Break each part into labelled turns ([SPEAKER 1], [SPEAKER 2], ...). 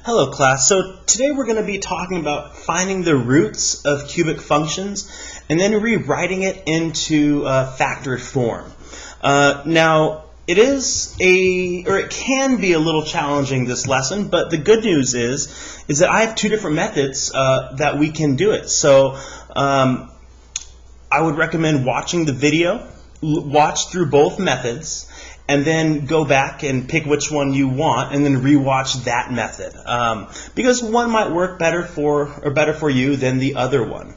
[SPEAKER 1] Hello class. So today we're going to be talking about finding the roots of cubic functions and then rewriting it into factored form. Now it can be a little challenging, this lesson, but the good news is that I have two different methods that we can do it. So I would recommend watching the video, watch through both methods, and then go back and pick which one you want, and then rewatch that method, because one might work better for you than the other one.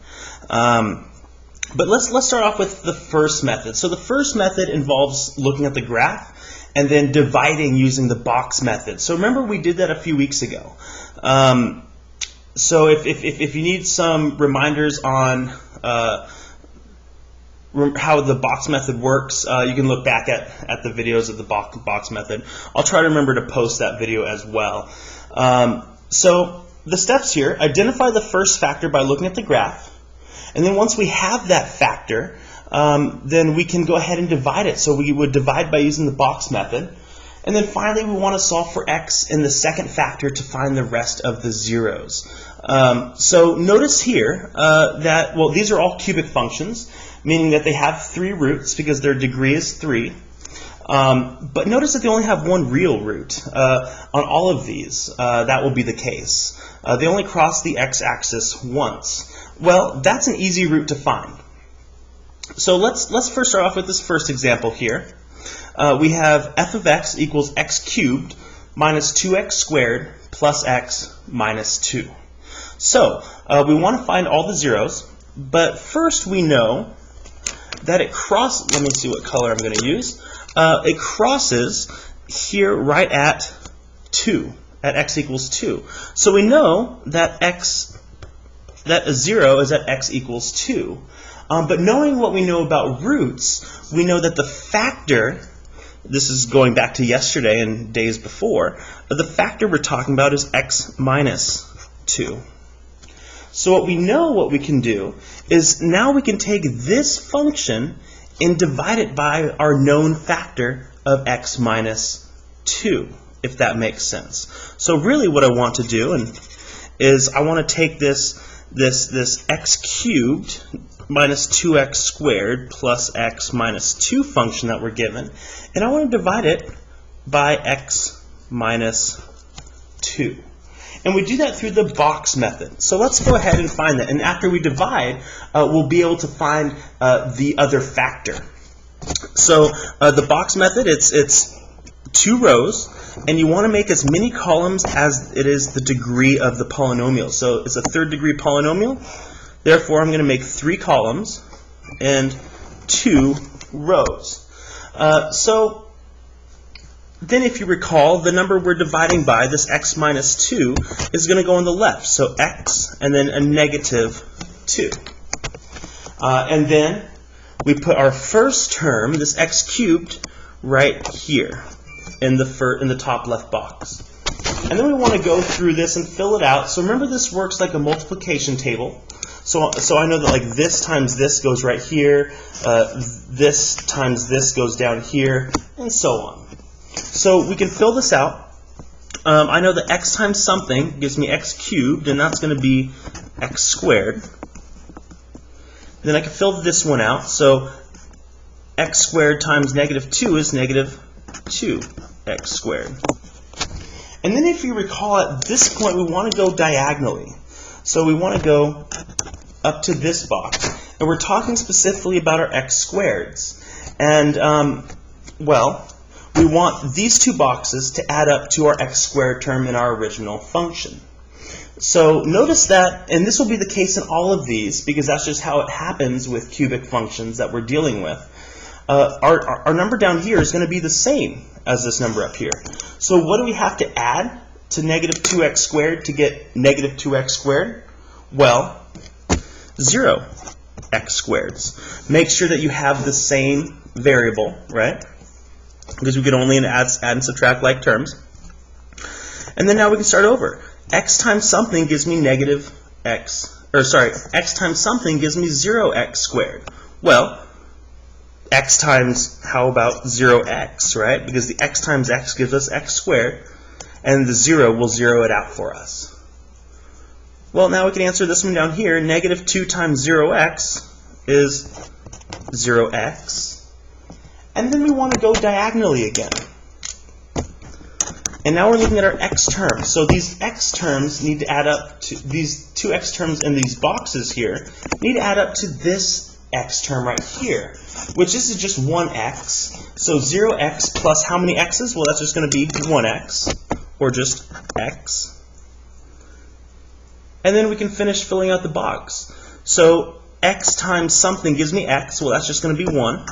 [SPEAKER 1] But let's start off with the first method. So the first method involves looking at the graph and then dividing using the box method. So remember, we did that a few weeks ago. So if you need some reminders on how the box method works, you can look back at the videos of the box method. I'll try to remember to post that video as well. So the steps here: identify the first factor by looking at the graph, and then once we have that factor, then we can go ahead and divide it. So we would divide by using the box method, and then finally we want to solve for x in the second factor to find the rest of the zeros. So notice here that, well, these are all cubic functions, meaning that they have 3 roots because their degree is 3. But notice that they only have one real root. On all of these, that will be the case. They only cross the x-axis once. Well, that's an easy root to find. So let's first start off with this first example here. We have f of x equals x cubed minus 2x squared plus x minus 2. So we want to find all the zeros, but first we know that it crosses. Let me see what color I'm going to use. It crosses here right at 2, at x equals 2. So we know that a 0 is at x equals 2. But knowing what we know about roots, we know that the factor, this is going back to yesterday and days before, the factor we're talking about is x minus 2. So what we can do is now we can take this function and divide it by our known factor of x minus 2, if that makes sense. So really what I want to do is I want to take this x cubed minus 2x squared plus x minus 2 function that we're given, and I want to divide it by x minus 2. And we do that through the box method. So let's go ahead and find that. And after we divide, we'll be able to find the other factor. So the box method, it's 2 rows, and you want to make as many columns as it is the degree of the polynomial. So it's a 3rd degree polynomial. Therefore, I'm going to make 3 columns and 2 rows. So then if you recall, the number we're dividing by, this x minus 2, is going to go on the left. So x and then a negative 2. And then we put our first term, this x cubed, right here in the top left box. And then we want to go through this and fill it out. So remember, this works like a multiplication table. So I know that like this times this goes right here, this times this goes down here, and so on. So we can fill this out. I know that x times something gives me x cubed, and that's going to be x squared. Then I can fill this one out. So x squared times negative 2 is negative 2x squared. And then if you recall, at this point we want to go diagonally. So we want to go up to this box. And we're talking specifically about our x squareds. And, well, we want these 2 boxes to add up to our x squared term in our original function. So notice that, and this will be the case in all of these, because that's just how it happens with cubic functions that we're dealing with. Our number down here is going to be the same as this number up here. So what do we have to add to negative 2x squared to get negative 2x squared? Well, 0 x squareds. Make sure that you have the same variable, right? Because we can only add and subtract like terms. And then now we can start over. X times something gives me negative x, or sorry, x times something gives me 0x squared. Well, x times, how about 0x, right? Because the x times x gives us x squared. and the 0 will zero it out for us. Well, now we can answer this one down here. Negative 2 times 0x is 0x. And then we want to go diagonally again. And now we're looking at our x terms. So these x terms need to add up to, these two x terms in these boxes here need to add up to this x term right here, which this is just 1x. So 0x plus how many x's? Well, that's just going to be 1x, or just x. And then we can finish filling out the box. So x times something gives me x. Well, that's just going to be 1.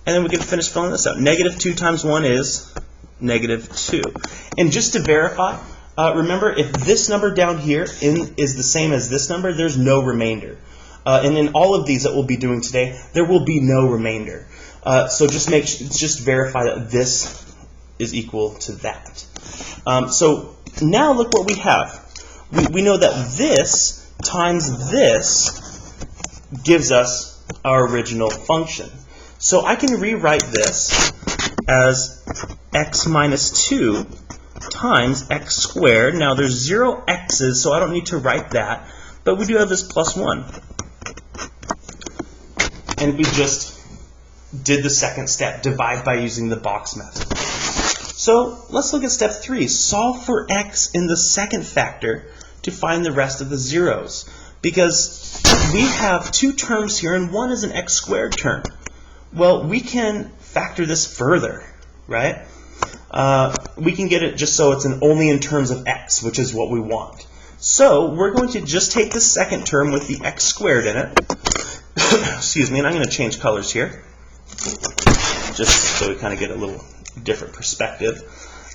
[SPEAKER 1] And then we can finish filling this out. Negative 2 times 1 is negative 2. And just to verify, remember, if this number down here is the same as this number, there's no remainder. And in all of these that we'll be doing today, there will be no remainder. So just verify that this is equal to that. So now look what we have. We know that this times this gives us our original function. So I can rewrite this as x minus 2 times x squared. Now there's 0 x's, so I don't need to write that, but we do have this plus 1. And we just did the second step, divide by using the box method. So let's look at step 3. Solve for x in the second factor to find the rest of the zeros. Because we have two terms here, and one is an x squared term. Well, we can factor this further, right? We can get it just so it's only in terms of x, which is what we want. So we're going to just take the second term with the x squared in it. Excuse me, and I'm going to change colors here, just so we kind of get a little different perspective.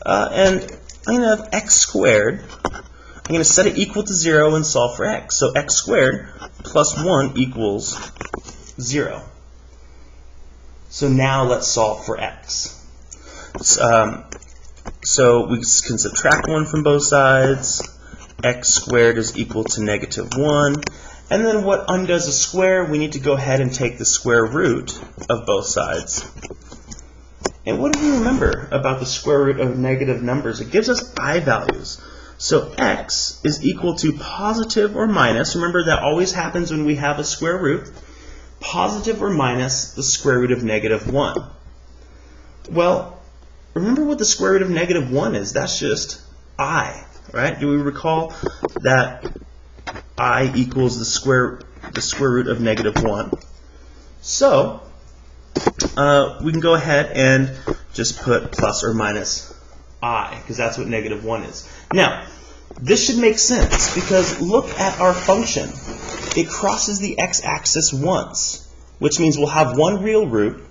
[SPEAKER 1] And I'm going to have x squared. I'm going to set it equal to 0 and solve for x. So x squared plus 1 equals 0. So now let's solve for x. So we can subtract 1 from both sides. X squared is equal to negative 1. And then what undoes a square? We need to go ahead and take the square root of both sides. And what do we remember about the square root of negative numbers? It gives us I values. So x is equal to positive or minus. Remember, that always happens when we have a square root. Positive or minus the square root of negative 1. Well, remember what the square root of negative 1 is. That's just I, right? Do we recall that I equals the square root of negative 1? So we can go ahead and just put plus or minus I, because that's what negative 1 is. Now, this should make sense, because look at our function. It crosses the x-axis once, which means we'll have one real root,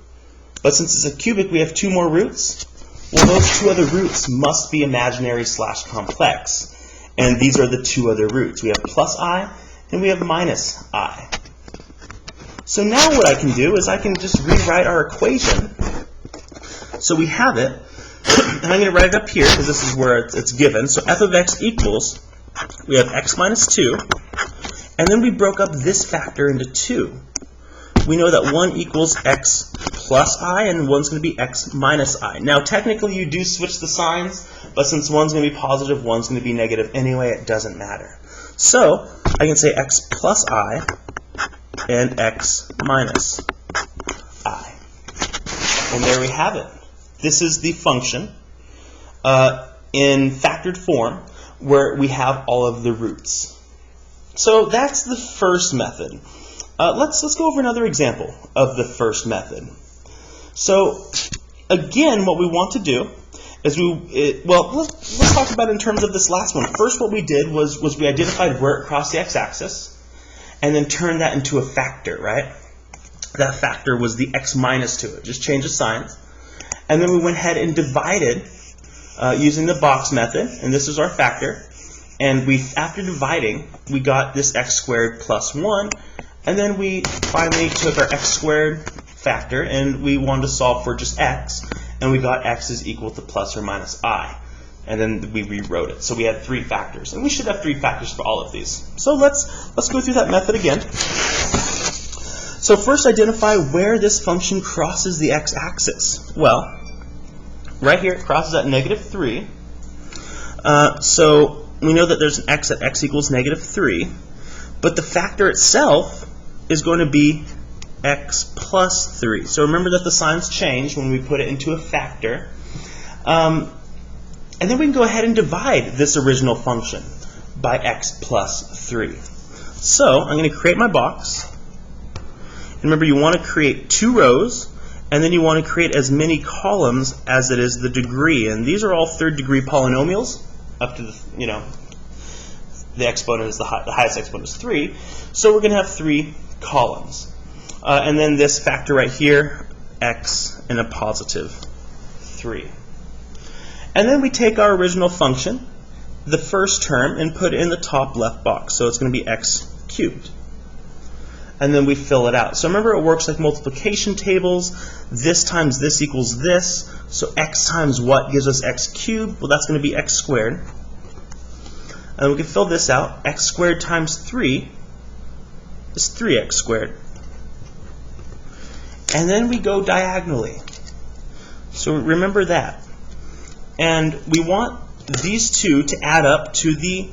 [SPEAKER 1] but since it's a cubic, we have 2 more roots. Well, those 2 other roots must be imaginary / complex, and these are the 2 other roots. We have plus I, and we have minus I. So now what I can do is I can just rewrite our equation. So we have it, and I'm going to write it up here because this is where it's given. So f of x equals, we have x minus 2, and then we broke up this factor into 2. We know that 1 equals x plus I, and 1's going to be x minus I. Now, technically, you do switch the signs, but since 1's going to be positive, 1's going to be negative anyway, it doesn't matter. So I can say x plus I and x minus I. And there we have it. This is the function in factored form where we have all of the roots. So that's the first method. Let's go over another example of the first method. So again, what we want to do is let's talk about it in terms of this last one. First, what we did was we identified where it crossed the x-axis, and then turned that into a factor, right? That factor was the x minus to it. Just change the signs. And then we went ahead and divided using the box method, and this is our factor. And after dividing, we got this x squared plus 1, and then we finally took our x squared factor, and we wanted to solve for just x, and we got x is equal to plus or minus I. And then we rewrote it. So we had 3 factors, and we should have 3 factors for all of these. So let's go through that method again. So first, identify where this function crosses the x-axis. Well, right here, it crosses at -3. So we know that there's an x at x equals -3, but the factor itself is going to be x plus 3. So remember that the signs change when we put it into a factor. And then we can go ahead and divide this original function by x plus 3. So I'm going to create my box. And remember, you want to create 2 rows, and then you want to create as many columns as it is the degree. And these are all third-degree polynomials up to the, the exponent is the highest exponent is 3. So we're going to have 3 columns. And then this factor right here, x and a positive 3. And then we take our original function, the first term, and put it in the top left box. So it's going to be x cubed. And then we fill it out. So remember, it works like multiplication tables. This times this equals this. So x times what gives us x cubed? Well, that's going to be x squared. And we can fill this out. X squared times 3 is 3x squared. And then we go diagonally. So remember that. And we want these two to add up to the,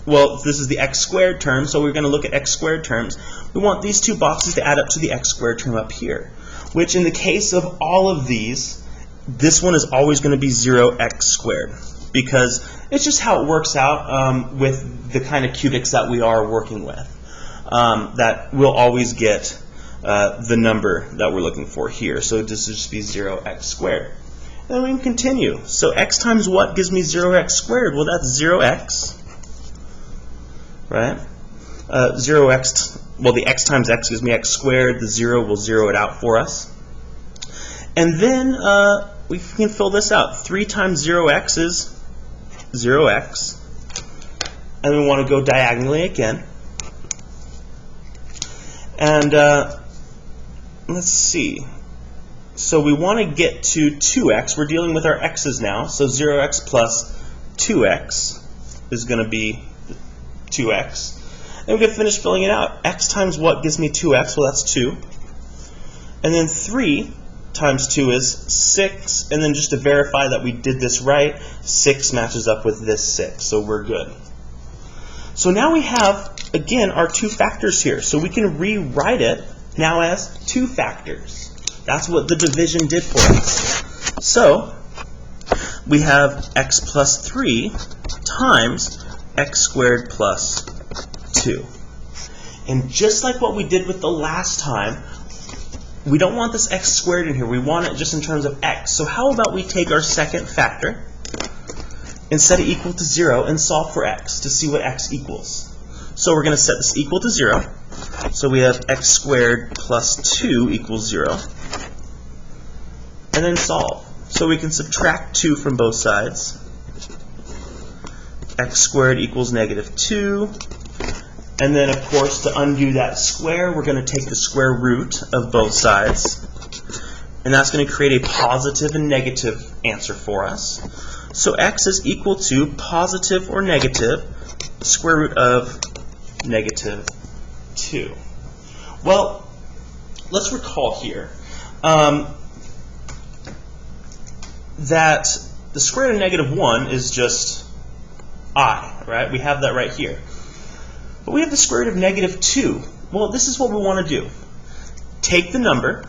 [SPEAKER 1] well, this is the x squared term, so we're going to look at x squared terms. We want these two boxes to add up to the x squared term up here, which in the case of all of these, this one is always going to be 0x squared, because it's just how it works out with the kind of cubics that we are working with, that we'll always get the number that we're looking for here. So this will just be 0x squared. And then we can continue. So x times what gives me 0x squared? Well, that's 0x, right? 0x, well, the x times x gives me x squared. The 0 will 0 it out for us. And then we can fill this out. 3 times 0x is 0x. And we want to go diagonally again. And let's see. So we want to get to 2x. We're dealing with our x's now. So 0x plus 2x is going to be 2x. And we can finish filling it out. X times what gives me 2x? Well, that's 2. And then 3 times 2 is 6. And then just to verify that we did this right, 6 matches up with this 6. So we're good. So now we have, again, our 2 factors here. So we can rewrite it now as 2 factors. That's what the division did for us. So we have x plus 3 times x squared plus 2. And just like what we did with the last time, we don't want this x squared in here. We want it just in terms of x. So how about we take our second factor and set it equal to 0 and solve for x to see what x equals. So we're going to set this equal to 0. So we have x squared plus 2 equals 0. And then solve. So we can subtract 2 from both sides. X squared equals -2. And then, of course, to undo that square, we're going to take the square root of both sides. And that's going to create a positive and negative answer for us. So x is equal to positive or negative square root of -2. Well, let's recall here that the square root of -1 is just I, right? We have that right here. But we have the square root of -2. Well, this is what we want to do. Take the number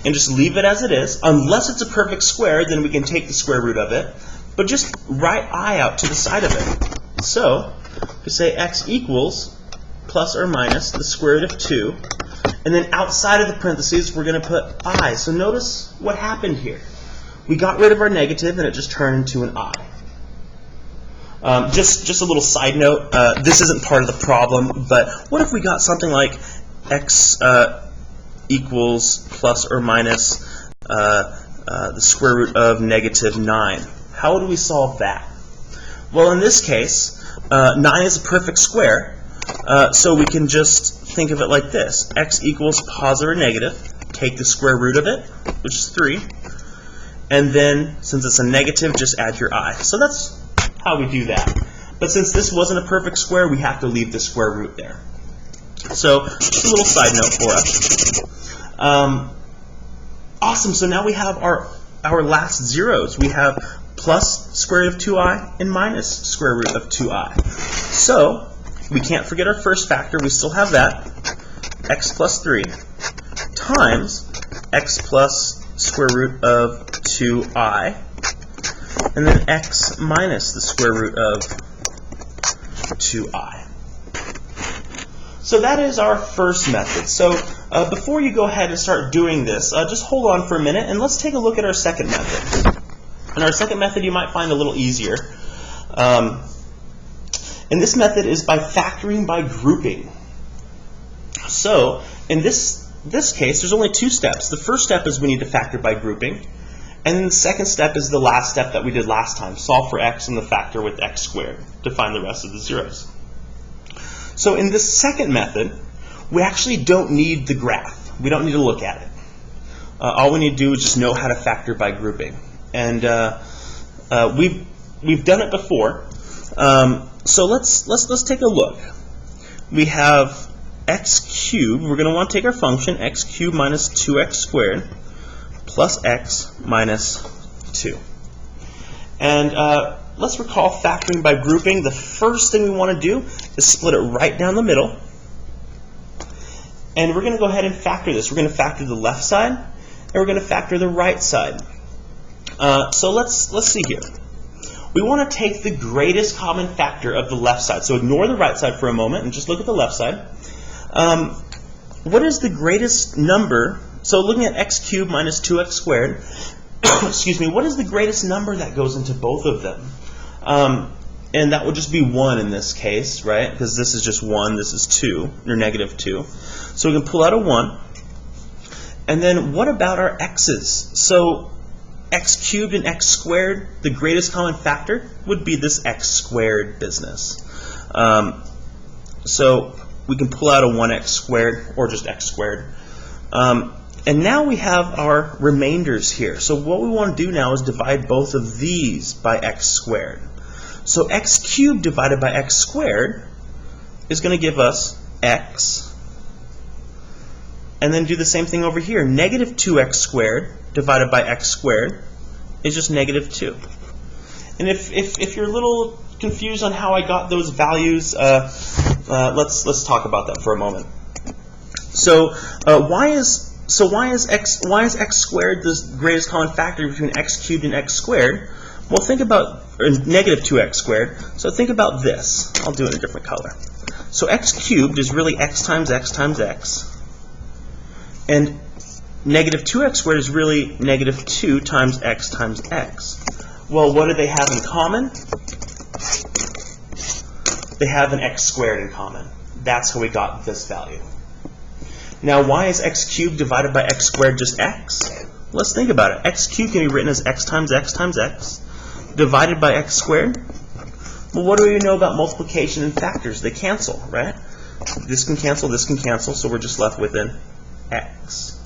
[SPEAKER 1] and just leave it as it is. Unless it's a perfect square, then we can take the square root of it. But just write I out to the side of it. So we say x equals plus or minus the square root of 2. And then outside of the parentheses, we're going to put I. So notice what happened here. We got rid of our negative, and it just turned into an I. Just a little side note, this isn't part of the problem, but what if we got something like x equals plus or minus the square root of -9? How would we solve that? Well, in this case, 9 is a perfect square, so we can just think of it like this. X equals positive or negative, take the square root of it, which is 3, and then, since it's a negative, just add your I. So that's how we do that. But since this wasn't a perfect square, we have to leave the square root there. So just a little side note for us. Awesome. So now we have our our last zeros. We have plus square root of 2i and minus square root of 2i. So we can't forget our first factor. We still have that, x plus 3 times x plus square root of 2i, and then x minus the square root of 2i. So that is our first method. So before you go ahead and start doing this, just hold on for a minute and let's take a look at our second method. And our second method you might find a little easier. And this method is by factoring by grouping. So in this case, there's only two steps. The first step is we need to factor by grouping. And then the second step is the last step that we did last time. Solve for x and the factor with x squared to find the rest of the zeros. So in this second method, we actually don't need the graph. We don't need to look at it. All we need to do is just know how to factor by grouping. And we've done it before. So let's take a look. We have x cubed. We're going to want to take our function x cubed minus 2x squared plus x minus 2. And let's recall factoring by grouping. The first thing we want to do is split it right down the middle. And we're going to go ahead and factor this. We're going to factor the left side, and we're going to factor the right side. So let's see here. We want to take the greatest common factor of the left side. So ignore the right side for a moment and just look at the left side. What is the greatest number? So looking at x cubed minus 2x squared, excuse me, what is the greatest number that goes into both of them? And that would just be 1 in this case, right? Because this is just 1, this is 2, or negative 2. So we can pull out a 1. And then what about our x's? So x cubed and x squared, the greatest common factor would be this x squared business. So we can pull out a 1x squared, or just x squared. And now we have our remainders here. So what we want to do now is divide both of these by x squared. So x cubed divided by x squared is going to give us x. And then do the same thing over here. Negative 2x squared divided by x squared is just negative 2. And if you're a little confused on how I got those values, let's talk about that for a moment. So why is x squared the greatest common factor between x cubed and x squared? Well, think about negative 2x squared. So think about this. I'll do it in a different color. So x cubed is really x times x times x. And negative 2x squared is really negative 2 times x. Well, what do they have in common? They have an x squared in common. That's how we got this value. Now, why is x cubed divided by x squared just x? Let's think about it. X cubed can be written as x times x times x divided by x squared. Well, what do we know about multiplication and factors? They cancel, right? This can cancel, so we're just left with an x.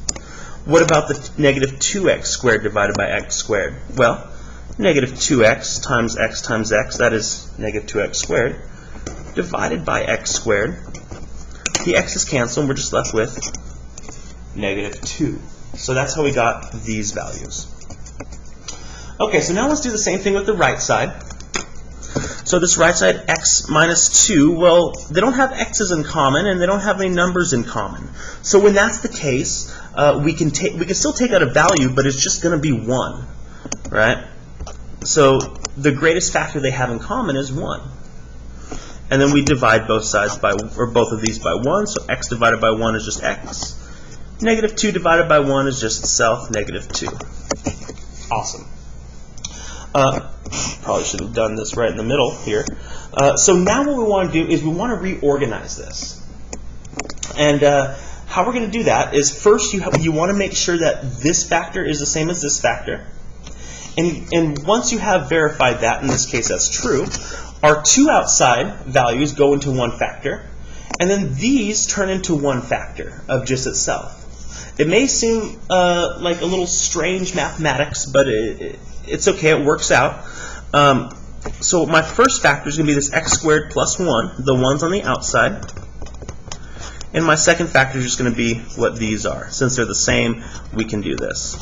[SPEAKER 1] What about the negative 2x squared divided by x squared? Well, negative 2x times x, that is negative 2x squared, divided by x squared. The x's cancel, and we're just left with negative 2. So that's how we got these values. Okay, so now let's do the same thing with the right side. So this right side, x minus 2, well, they don't have x's in common, and they don't have any numbers in common. So when that's the case, we can still take out a value, but it's just going to be 1, right? So the greatest factor they have in common is 1. And then we divide both sides by, or both of these by 1, so x divided by 1 is just x. Negative 2 divided by 1 is just itself, negative 2. Awesome. Probably should have done this right in the middle here. So now what we want to do is we want to reorganize this. And how we're going to do that is first you want to make sure that this factor is the same as this factor. And once you have verified that, in this case that's true, our two outside values go into one factor, and then these turn into one factor of just itself. It may seem like a little strange mathematics, but it's okay, it works out. So my first factor is going to be this x squared plus 1, the ones on the outside. And my second factor is just going to be what these are. Since they're the same, we can do this.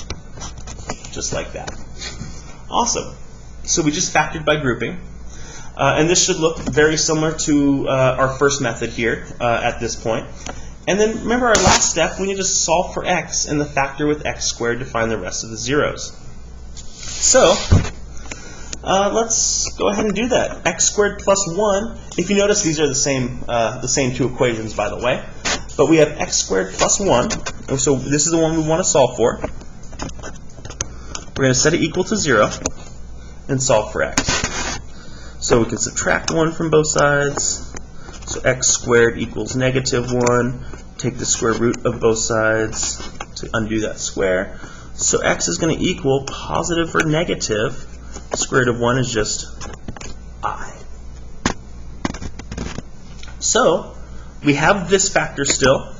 [SPEAKER 1] just like that. Awesome. So we just factored by grouping. And this should look very similar to our first method here at this point. And then remember our last step, we need to solve for x and the factor with x squared to find the rest of the zeros. So let's go ahead and do that. X squared plus 1. If you notice, these are the same two equations, by the way. But we have x squared plus 1. And so this is the one we want to solve for. We're going to set it equal to 0 and solve for x. So we can subtract 1 from both sides. So x squared equals negative 1. Take the square root of both sides to undo that square. So x is going to equal positive or negative. The square root of 1 is just I. So we have this factor still.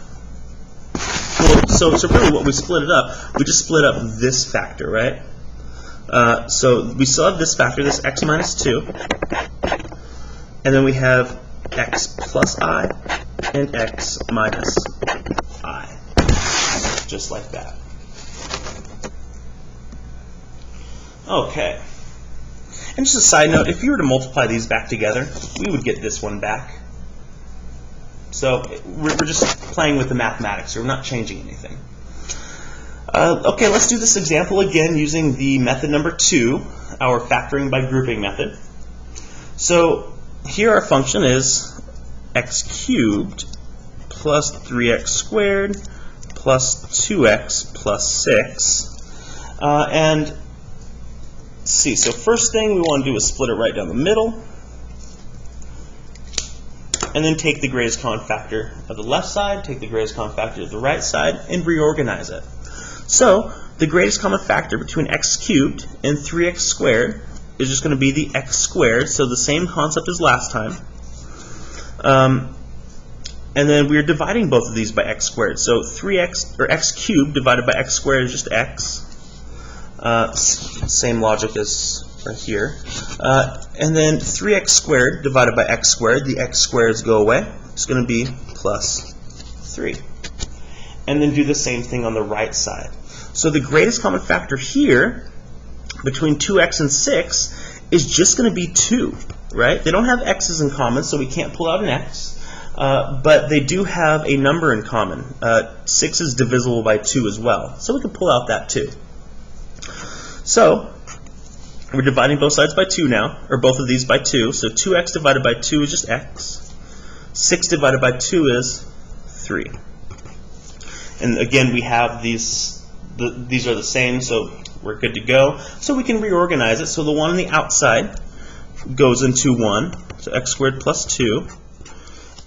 [SPEAKER 1] Well, so really what we split it up, we just split up this factor, right? So we still have this factor, this x minus 2. And then we have x plus I and x minus I. Just like that. Okay. And just a side note, if you were to multiply these back together, we would get this one back. So we're just playing with the mathematics. We're not changing anything. Okay, let's do this example again using the method number 2, our factoring by grouping method. So here our function is x cubed plus 3x squared plus 2x plus 6. And let's see, so first thing we want to do is split it right down the middle. And then take the greatest common factor of the left side, take the greatest common factor of the right side, and reorganize it. So the greatest common factor between x cubed and 3x squared is just going to be the x squared, so the same concept as last time. And then we're dividing both of these by x squared. So 3x, or x cubed divided by x squared is just x. Same logic as right here. And then 3x squared divided by x squared, the x squareds go away. It's going to be plus 3. And then do the same thing on the right side. So the greatest common factor here between 2x and 6 is just going to be 2, right? They don't have x's in common, so we can't pull out an x. But they do have a number in common. 6 is divisible by 2 as well, so we can pull out that 2. So we're dividing both sides by 2 now, or both of these by 2. So 2x divided by 2 is just x. 6 divided by 2 is 3. And again, we have these are the same, so we're good to go. So we can reorganize it. So the one on the outside goes into 1, so x squared plus 2.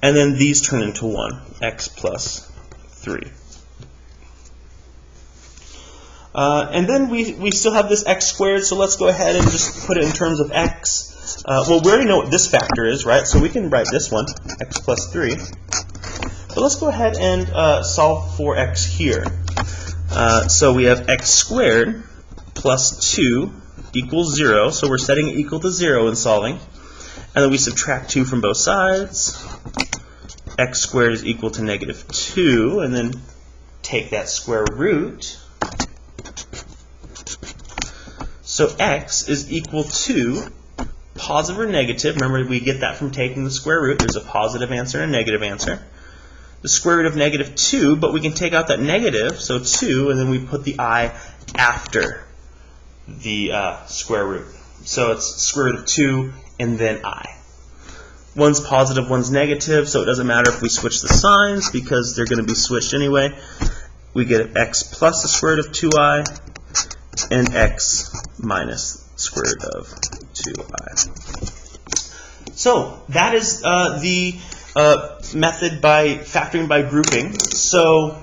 [SPEAKER 1] And then these turn into 1, x plus 3. And then we still have this x squared, so let's go ahead and just put it in terms of x. Well, we already know what this factor is, right? So we can write this one, x plus 3. But let's go ahead and solve for x here. So we have x squared plus 2 equals 0. So we're setting it equal to 0 in solving. And then we subtract 2 from both sides. X squared is equal to negative 2. And then take that square root. So x is equal to positive or negative. Remember, we get that from taking the square root. There's a positive answer and a negative answer. The square root of negative 2, but we can take out that negative, so 2, and then we put the I after the square root. So it's square root of 2 and then I. One's positive, one's negative, so it doesn't matter if we switch the signs because they're going to be switched anyway. We get x plus the square root of 2i and x minus square root of 2i. So that is the method by factoring by grouping. So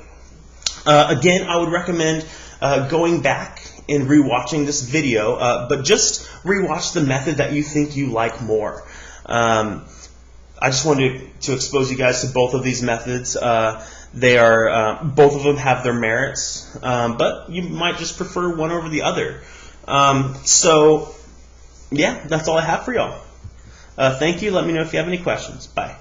[SPEAKER 1] again, I would recommend going back and rewatching this video, but just rewatch the method that you think you like more. I just wanted to expose you guys to both of these methods. They are both of them have their merits, but you might just prefer one over the other. So yeah, that's all I have for y'all. Thank you. Let me know if you have any questions. Bye.